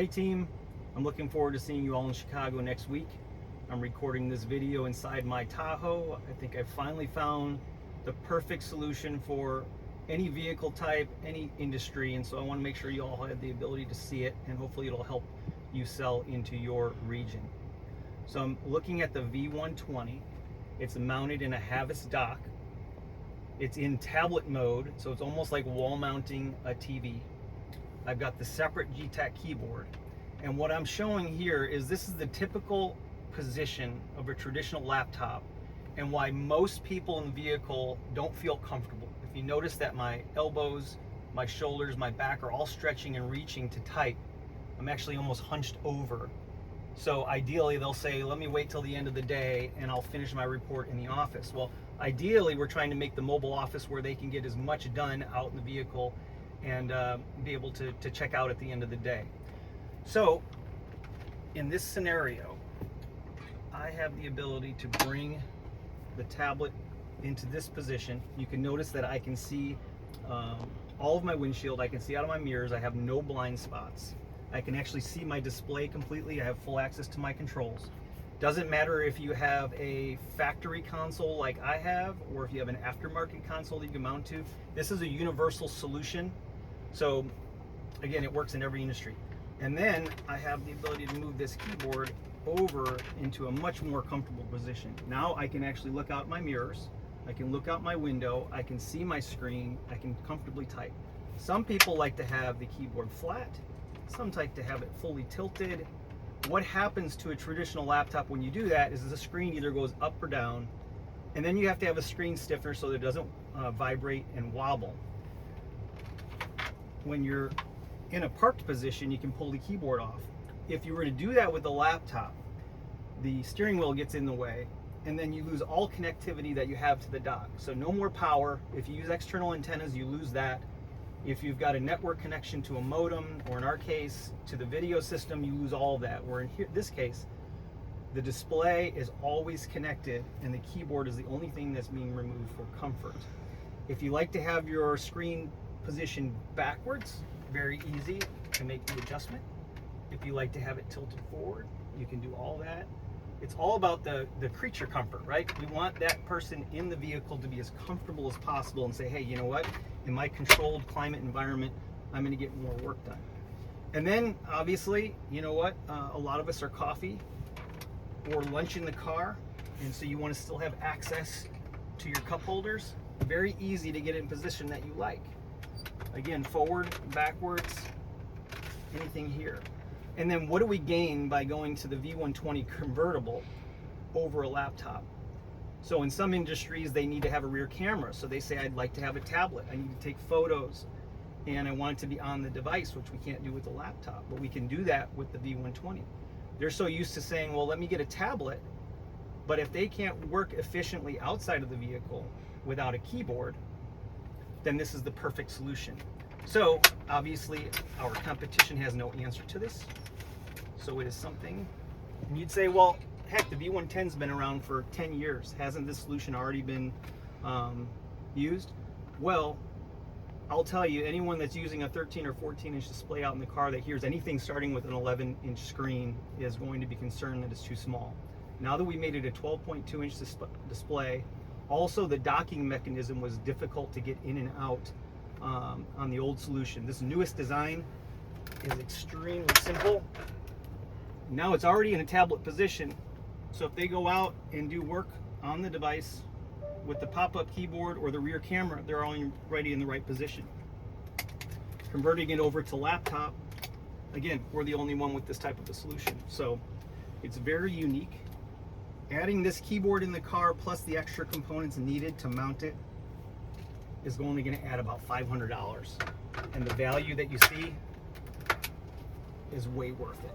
Hey team, I'm looking forward to seeing you all in Chicago next week. I'm recording this video inside my Tahoe. I think I've finally found the perfect solution for any vehicle type, any industry, and so I want to make sure you all have the ability to see it, and hopefully it'll help you sell into your region. So I'm looking at the V120. It's mounted in a Havas dock. It's in tablet mode, so it's almost like wall mounting a TV. I've got the separate Getac keyboard, and what I'm showing here is this is the typical position of a traditional laptop and why most people in the vehicle don't feel comfortable. If you notice that my elbows, my shoulders, my back are all stretching and reaching to type, I'm actually almost hunched over. So ideally they'll say, let me wait till the end of the day and I'll finish my report in the office. Well, ideally we're trying to make the mobile office where they can get as much done out in the vehicle and be able to check out at the end of the day. So in this scenario, I have the ability to bring the tablet into this position. You can notice that I can see all of my windshield. I can see out of my mirrors. I have no blind spots. I can actually see my display completely. I have full access to my controls. Doesn't matter if you have a factory console like I have, or if you have an aftermarket console that you can mount to. This is a universal solution. So again, it works in every industry. And then I have the ability to move this keyboard over into a much more comfortable position. Now I can actually look out my mirrors. I can look out my window. I can see my screen. I can comfortably type. Some people like to have the keyboard flat. Some like to have it fully tilted. What happens to a traditional laptop when you do that is the screen either goes up or down, and then you have to have a screen stiffener so that it doesn't vibrate and wobble. When you're in a parked position, you can pull the keyboard off. If you were to do that with the laptop, the steering wheel gets in the way, and then you lose all connectivity that you have to the dock. So no more power. If you use external antennas, you lose that. If you've got a network connection to a modem, or in our case, to the video system, you lose all of that. Where in this case, the display is always connected, and the keyboard is the only thing that's being removed for comfort. If you like to have your screen positioned backwards, very easy to make the adjustment. If you like to have it tilted forward, you can do all that. It's all about the creature comfort, right? We want that person in the vehicle to be as comfortable as possible and say, hey, you know what? In my controlled climate environment, I'm gonna get more work done. And then obviously, you know what? A lot of us are coffee or lunch in the car, and so you wanna still have access to your cup holders. Very easy to get in position that you like. Again, forward, backwards, anything here. And then what do we gain by going to the V120 convertible over a laptop? So in some industries, they need to have a rear camera. So they say, I'd like to have a tablet. I need to take photos, and I want it to be on the device, which we can't do with the laptop, but we can do that with the V120. They're so used to saying, well, let me get a tablet, but if they can't work efficiently outside of the vehicle without a keyboard, then this is the perfect solution. So obviously our competition has no answer to this. So it is something, and you'd say, well, heck, the V110's been around for 10 years. Hasn't this solution already been used? Well, I'll tell you, anyone that's using a 13 or 14 inch display out in the car that hears anything starting with an 11 inch screen is going to be concerned that it's too small. Now that we made it a 12.2 inch display, also the docking mechanism was difficult to get in and out on the old solution. This newest design is extremely simple. Now it's already in a tablet position, so if they go out and do work on the device with the pop-up keyboard or the rear camera, they're already in the right position. Converting it over to laptop, again, we're the only one with this type of a solution, so it's very unique. Adding this keyboard in the car plus the extra components needed to mount it is only going to add about $500, and the value that you see is way worth it.